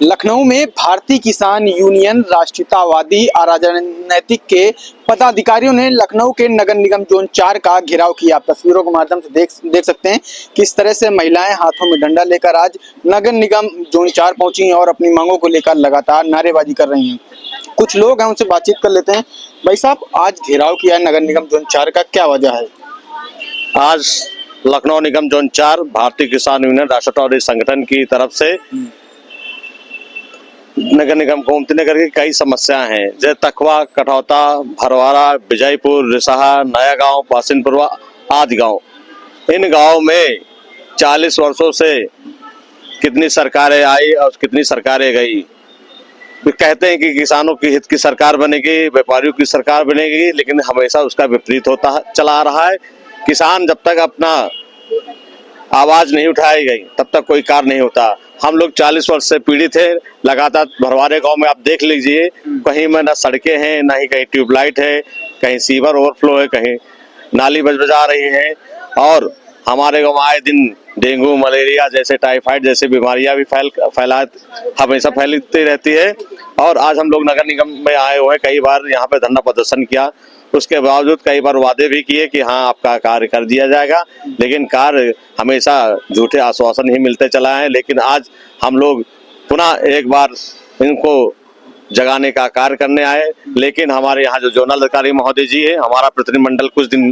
लखनऊ में भारतीय किसान यूनियन राष्ट्रीयतावादी और राजनीतिक के पदाधिकारियों ने लखनऊ के नगर निगम जोन 4 का घेराव किया। आप तस्वीरों के माध्यम से देख सकते हैं किस तरह से महिलाएं हाथों में डंडा लेकर आज नगर निगम जोन 4 पहुंची हैं और अपनी मांगों को लेकर लगातार नारेबाजी कर रही हैं। कुछ लोग हैं, उनसे बातचीत कर लेते हैं। भाई साहब, आज घेराव किया है नगर निगम जोन 4 का, क्या वजह है? आज लखनऊ निगम जोन 4 भारतीय किसान यूनियन राष्ट्रवादी संगठन की तरफ से नगर निगम गोमती नगर की कई समस्याएं हैं, जैसे तखवा, कठौता, भरवारा, विजयपुर, रिसाहा, नया गांव, पासिनपुर आदि गांव। इन गांव में 40 वर्षों से कितनी सरकारें आई और कितनी सरकारें गई। कहते हैं कि किसानों की हित की सरकार बनेगी, व्यापारियों की सरकार बनेगी, लेकिन हमेशा उसका विपरीत होता चला आ रहा है। किसान जब तक अपना आवाज नहीं उठाई गई तब तक कोई कार्य नहीं होता। हम लोग 40 वर्ष से पीड़ित है। लगातार भरवारे गांव में आप देख लीजिए, कहीं में ना सड़कें हैं, ना ही कहीं ट्यूबलाइट है, कहीं सीवर ओवरफ्लो है, कहीं नाली बजा रही है। और हमारे गांव आए दिन डेंगू, मलेरिया जैसे, टाइफाइड जैसे बीमारियां भी हमेशा फैलती रहती है। और आज हम लोग नगर निगम में आए हुए हैं, कई बार यहाँ पे धरना प्रदर्शन किया, उसके बावजूद कई बार वादे भी किए कि हाँ आपका कार्य कर दिया जाएगा, लेकिन कार्य हमेशा झूठे आश्वासन ही मिलते चला है। लेकिन आज हम लोग पुनः एक बार इनको जगाने का कार्य करने आए। लेकिन हमारे यहाँ जो जोनल अधिकारी महोदय जी है, हमारा प्रतिनिधिमंडल कुछ दिन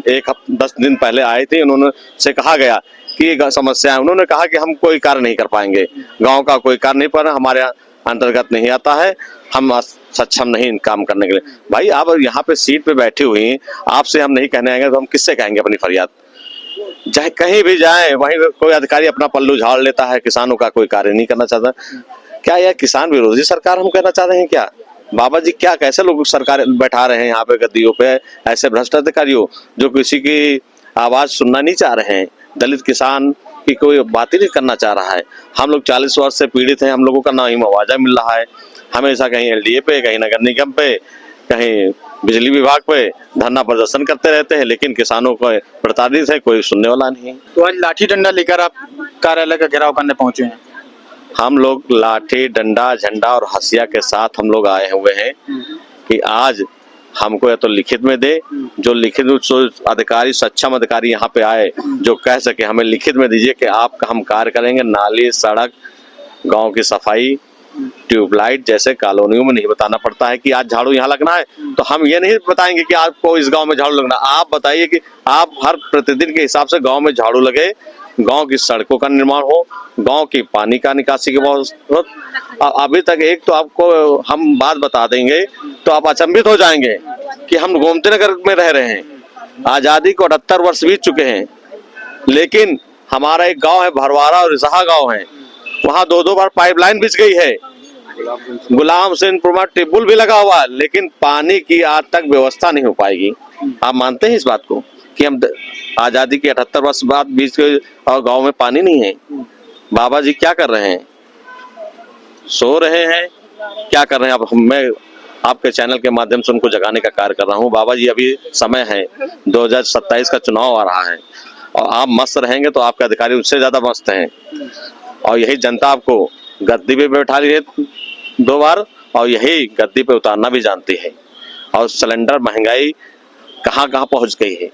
10 दिन पहले आए थे, उन्होंने से कहा गया कि ये समस्या है। उन्होंने कहा कि हम कोई कार्य नहीं कर पाएंगे, गाँव का कोई कार्य नहीं, पर हमारे अंतर्गत नहीं आता है, हम सक्षम नहीं काम करने के लिए। भाई आप यहाँ पे सीट पे बैठी हुई, आपसे हम नहीं कहने आएंगे तो हम किससे कहेंगे अपनी फरियाद? चाहे कहीं भी जाएं, वहीं कोई अधिकारी अपना पल्लू झाड़ लेता है, किसानों का कोई कार्य नहीं करना चाहता। क्या यह किसान विरोधी सरकार हम कहना चाह रहे हैं क्या? बाबा जी, क्या कैसे लोग सरकार बैठा रहे हैं यहाँ पे गद्दियों पे, ऐसे भ्रष्ट अधिकारियों जो किसी की आवाज सुनना नहीं चाह रहे हैं, दलित किसान की कोई बात ही नहीं करना चाह रहा है। हम लोग 40 वर्ष से पीड़ित हैं, हम लोगों का ना ही मुआवजा मिल रहा है। हमेशा कहीं एलडीए पे, कहीं नगर निगम पे, कहीं बिजली विभाग पे धरना प्रदर्शन करते रहते हैं, लेकिन किसानों को प्रताड़ित है, कोई सुनने वाला नहीं। तो आज लाठी डंडा लेकर आप कार्यालय का घेराव करने पहुंचे हैं? हम लोग लाठी डंडा, झंडा और हसिया के साथ हम लोग आए हुए हैं कि आज हमको या तो लिखित में दे, जो लिखित में अधिकारी, सक्षम अधिकारी यहाँ पे आए जो कह सके, हमें लिखित में दीजिए कि आपका हम कार्य करेंगे। नाली, सड़क, गांव की सफाई, ट्यूबलाइट जैसे कॉलोनियों में नहीं बताना पड़ता है कि आज झाड़ू यहाँ लगना है, तो हम ये नहीं बताएंगे कि आपको इस गांव में झाड़ू लगना। आप बताइए कि आप हर प्रतिदिन के हिसाब से गांव में झाड़ू लगे, गांव की सड़कों का निर्माण हो, गांव की पानी का निकासी की बहुत। अभी तक एक तो आपको हम बात बता देंगे तो आप अचंभित हो जाएंगे कि हम गोमती नगर में रह रहे हैं, आजादी को 78 वर्ष बीत चुके हैं, लेकिन हमारा एक गांव है भरवारा और रिसाहा गांव है, वहां 2 बार पाइपलाइन बिछ गई है, गुलाम हुसैनपुर में टेबुल भी लगा हुआ, लेकिन पानी की आज तक व्यवस्था नहीं हो पाएगी। आप मानते हैं इस बात को कि हम आजादी के 78 वर्ष बाद बीच के और गांव में पानी नहीं है? बाबा जी क्या कर रहे हैं? सो रहे हैं? क्या कर रहे हैं? अब मैं आपके चैनल के माध्यम से उनको जगाने का कार्य कर रहा हूँ। बाबा जी, अभी समय है, 2027 का चुनाव आ रहा है और आप मस्त रहेंगे तो आपके अधिकारी उससे ज्यादा मस्त हैं, और यही जनता आपको गद्दी पे बैठा ली है 2 बार और यही गद्दी पे उतारना भी जानती है। और सिलेंडर महंगाई कहाँ कहाँ पहुंच गई है।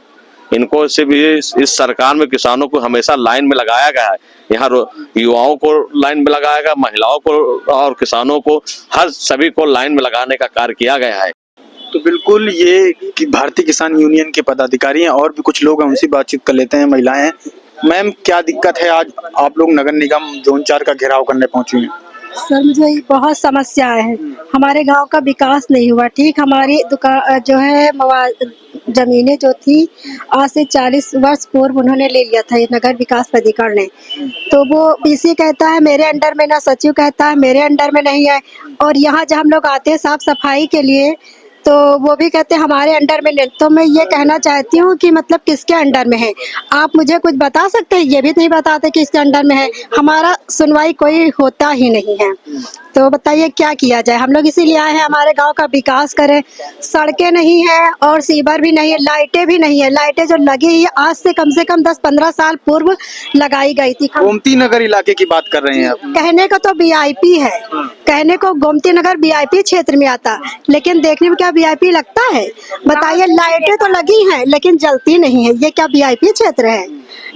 इनको से भी इस सरकार में किसानों को हमेशा लाइन में लगाया गया है, यहाँ युवाओं को लाइन में लगाया गया, महिलाओं को और किसानों को, हर सभी को लाइन में लगाने का कार्य किया गया है। तो बिल्कुल ये कि भारतीय किसान यूनियन के पदाधिकारी हैं और भी कुछ लोग हैं, उनसे बातचीत कर लेते हैं। महिलाएं हैं। मैम, क्या दिक्कत है? आज आप लोग नगर निगम जोन 4 का घेराव करने पहुंची हैं। सर, मुझे बहुत समस्याएं हैं। हमारे गांव का विकास नहीं हुआ। ठीक, हमारी दुकान जो है जमीनें जो थी आज से 40 वर्ष पूर्व उन्होंने ले लिया था ये नगर विकास प्राधिकरण ने। तो वो पीसी कहता है मेरे अंडर में, ना सचिव कहता है मेरे अंडर में नहीं है। और यहाँ जब हम लोग आते हैं साफ सफाई के लिए तो वो भी कहते हैं हमारे अंडर में नहीं। तो मैं ये कहना चाहती हूँ कि मतलब किसके अंडर में है? आप मुझे कुछ बता सकते हैं? ये भी नहीं बताते किसके अंडर में है। हमारा सुनवाई कोई होता ही नहीं है। तो बताइए क्या किया जाए। हम लोग इसीलिए आए हैं हमारे गांव का विकास करें। सड़कें नहीं है और सीवर भी नहीं है, लाइटें भी नहीं है। लाइटें जो लगी है आज से कम 10-15 साल पूर्व लगाई गई थी। गोमती नगर इलाके की बात कर रहे हैं आप। कहने को तो वीआईपी है, कहने को गोमती नगर वीआईपी क्षेत्र में आता, लेकिन देखने में क्या वीआईपी लगता है? बताइए, लाइटें तो लगी हैं लेकिन जलती नहीं है, ये क्या वीआईपी क्षेत्र है?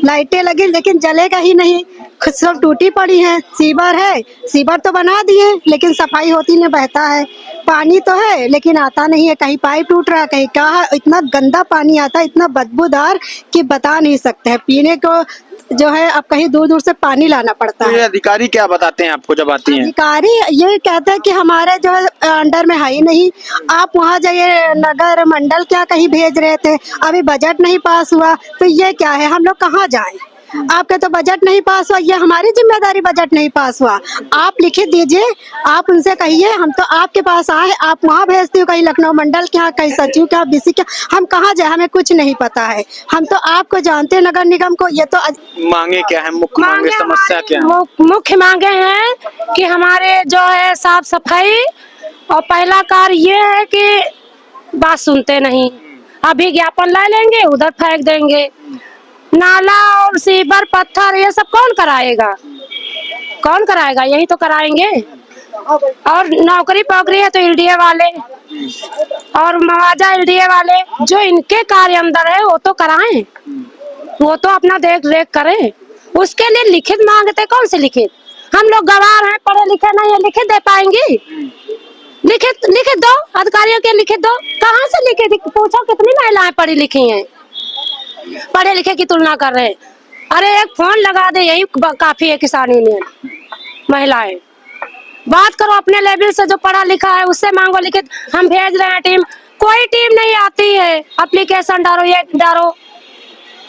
लाइटें लगी लेकिन जलेगा ही नहीं, खुद सब टूटी पड़ी है। सीवर है, सीवर तो बना दिए लेकिन सफाई होती नहीं, बहता है। पानी तो है लेकिन आता नहीं है, कहीं पाइप टूट रहा है, कहीं क्या है। इतना गंदा पानी आता है, इतना बदबूदार कि बता नहीं सकते हैं। पीने को जो है अब कहीं दूर दूर से पानी लाना पड़ता तो ये है। अधिकारी क्या बताते हैं आपको जब आती हैं? अधिकारी ये कहते हैं कि हमारे जो है अंडर में है ही नहीं, आप वहाँ जाइए। नगर मंडल क्या कहीं भेज रहे थे, अभी बजट नहीं पास हुआ, तो ये क्या है? हम लोग कहाँ जाएं? आपके तो बजट नहीं पास हुआ, ये हमारी जिम्मेदारी, बजट नहीं पास हुआ। आप लिखित दीजिए, आप उनसे कहिए, हम तो आपके पास आए, आप वहाँ भेजती हो, कहीं लखनऊ मंडल के यहाँ, कहीं सचिव के यहाँ, बीसी के, हम कहाँ जाए? हमें कुछ नहीं पता है। हम तो आपको जानते हैं, नगर निगम को। ये तो मांगे क्या है, मुख्य मांगे, समस्या क्या है? मुख्य मांगे हैं कि हमारे जो है साफ सफाई, और पहला कार्य ये है कि बात सुनते नहीं। अभी ज्ञापन ले लेंगे, उधर फेंक देंगे। नाला और सीवर पत्थर ये सब कौन कराएगा? कौन कराएगा? यही तो कराएंगे। और नौकरी पौकरी है तो एलडीए वाले और मुआवजा एलडीए वाले, जो इनके कार्य अंदर है वो तो कराएं, वो तो अपना देख रेख करें। उसके लिए लिखित मांगते, कौन से लिखित? हम लोग गवार हैं, पढ़े लिखे नहीं है, लिखित दे पाएंगे? लिखित दो, अधिकारियों के लिखित दो। कहाँ से लिखित? पूछो कितनी महिलाएं पढ़ी लिखी हैं, पढ़े लिखे की तुलना कर रहे हैं। अरे एक फोन लगा दे, यही काफी है किसान यूनियन। महिलाएं बात करो अपने लेवल से, जो पढ़ा लिखा है उससे मांगो लिखित। हम भेज रहे हैं टीम, कोई टीम नहीं आती है। एप्लीकेशन डालो, ये डालो,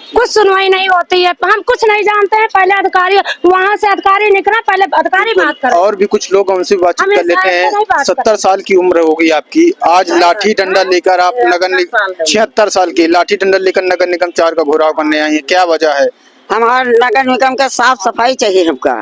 कुछ सुनवाई नहीं होती है। हम कुछ नहीं जानते हैं, पहले अधिकारी वहाँ से अधिकारी निकला, पहले अधिकारी बात करें। और भी कुछ लोग उनसे बातचीत हम कर इस लेते बात पे नहीं हैं। बात 70 साल की उम्र होगी आपकी, आज लाठी डंडा लेकर आप नगर निगम, 76 साल की लाठी डंडा लेकर नगर निगम 4 का घोराव करने आई है, क्या वजह है? हमारे नगर निगम के साफ सफाई चाहिए हमका।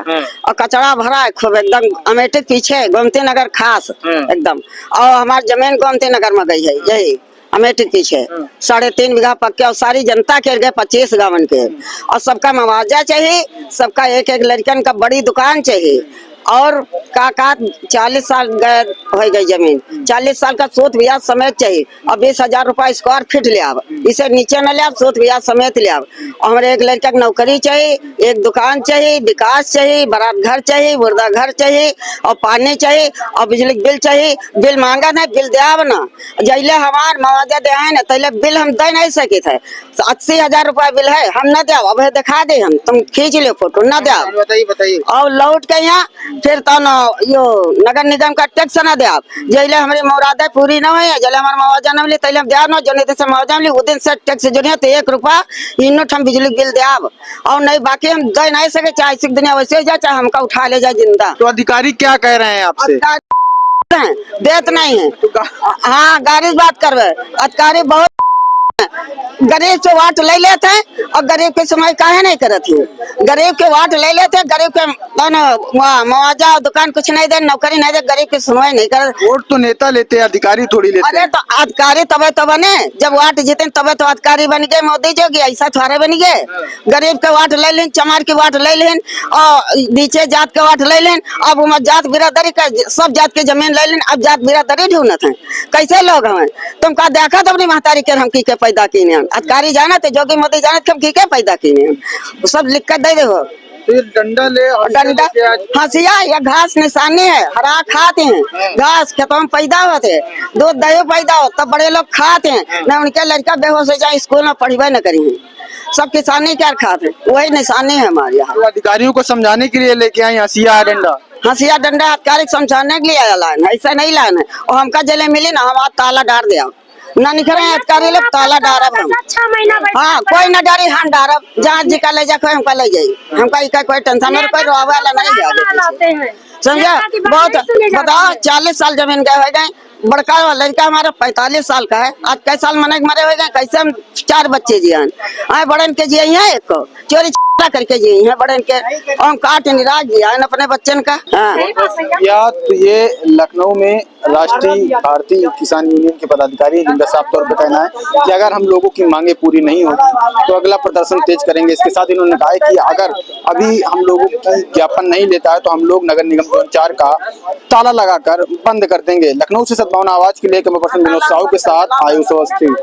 और कचरा भरा है खूब, एकदम अमेठी पीछे गोमती नगर खास एकदम। और हमारी जमीन गोमती नगर में गई है, यही अमेठी पीछे 3.5 बीघा पक्के, और सारी जनता के गए 25 गावन के। और सबका मुआवजा चाहिए, सबका एक एक लड़कन का बड़ी दुकान चाहिए। और का 40 साल गए हो गई जमीन, 40 साल का सूद ब्याज समेत चाहिए। और 20,000 रुपया स्क्वायर फीट ले आव, इसे नीचे न ले आव, सूद ब्याज समेत ले आव। और हमारे एक लड़का की नौकरी चाहिए, एक दुकान चाहिए, विकास चाहिए, बारात घर चाहिए, मुर्दा घर चाहिए, और पानी चाहिए, और बिजली बिल चाहिए। बिल मांगा नहीं, बिल दे आव ना। जैले हमार मुआवजा दे आए ना, तैले बिल हम दे नहीं सके थे। 80,000 रुपया बिल है, हम न दे। अब दिखा दे, हम तुम खींच ले फोटो, न दे। बताइए। और लौट के यहाँ फिर तो यो नगर निगम का टैक्स न दे आप। जैले हमारी मुरादें पूरी न हुई, जैले हमारा मुआवजा न मिले, तैले हम दे न, जो नहीं से मुआवजा मिले, उस दिन से टैक्स जो नहीं तो 1 रुपया यूनिट हम बिजली बिल दे आप। और नहीं बाकी हम दे नहीं सके, चाहे सिख दुनिया वैसे जाए, चाहे हमका उठा ले जाए जिंदा। तो अधिकारी क्या कह रहे हैं आपसे? देत नहीं है। हाँ, गाड़ी बात करवे, अधिकारी बहुत गरीब से वाट ले लेते हैं, और गरीब की सुनवाई काहे नहीं करती है? गरीब के वाट ले लेते हैं, गरीब के मुआवजा दुकान कुछ नहीं दे, नौकरी नहीं दे, गरीब की सुनवाई नहीं कर। वोट तो नेता लेते हैं, अधिकारी थोड़ी लेते अरे हैं। तो अधिकारी तबे तो बने, जब वाट जीते तबे तो अधिकारी बन गए। मोदी जोगी ऐसा थोड़े बन गए। गरीब के वाट ले लें, चमार की वाट ले लें, और नीचे जात के वाट ले लें। अब उमर जात बिरादरी का सब जात की जमीन ले लें, अब जात बिरादरी ढूंढते हैं। कैसे लोग हमें? तुम का देखा तो अपनी महतारी के हम की के पैदा की नहीं। अधिकारी जाना थे, जोगी मोदी जाना थे, हम की के पैदा की नहीं। सब लिख कर दे दो। फिर डंडा ले, डंडा हंसिया या घास निशानी है, हरा खाते हैं। घास खेतों में पैदा होते हैं, दूध दही पैदा हो, तब बड़े लोग खाते हैं। न उनके लड़का बेहोश हो जाए, स्कूल में पढ़वे न करी, सब किसानी क्या खाते, वही निशानी है हमारे यहाँ। तो अधिकारियों को समझाने के लिए लेके आए हंसिया डंडा? हंसिया डंडा अधिकारी समझाने के लिए आया लाइन, ऐसा नहीं लाइन है। और हमका जले मिली ना, हम ताला डार दिया ना, निकले अधिकारी लोग ताला डारब हम। 6 महीना हाँ, कोई न डारी, हम डारब। जहाँ जी का ले जा, कोई हमका ले जाये, हमका कोई टेंशन और कोई रोवे वाला नहीं जाए। समझा? बहुत बताओ, 40 साल जमीन गए हो गए। बड़का लड़का हमारा 45 साल का है, आज कई साल मने मरे हो गए। कैसे हम 4 बच्चे जियान आए, बड़न के जिये हैं, एक चोरी करके जी हैं बड़े इनके और काट निराज दिया है अपने बच्चन का। हाँ। या तो ये लखनऊ में राष्ट्रीय भारतीय किसान यूनियन के पदाधिकारी जिनका साफ तौर पर कहना है कि अगर हम लोगों की मांगे पूरी नहीं होगी तो अगला प्रदर्शन तेज करेंगे। इसके साथ इन्होंने कहा है कि अगर अभी हम लोगों की ज्ञापन नहीं लेता है तो हम लोग नगर निगम जोन 4 का ताला लगाकर बंद कर देंगे। लखनऊ से सद्भावना आवाज के लिए कैमरा पर्सन विनोद साहू के साथ आयुष अवस्थी।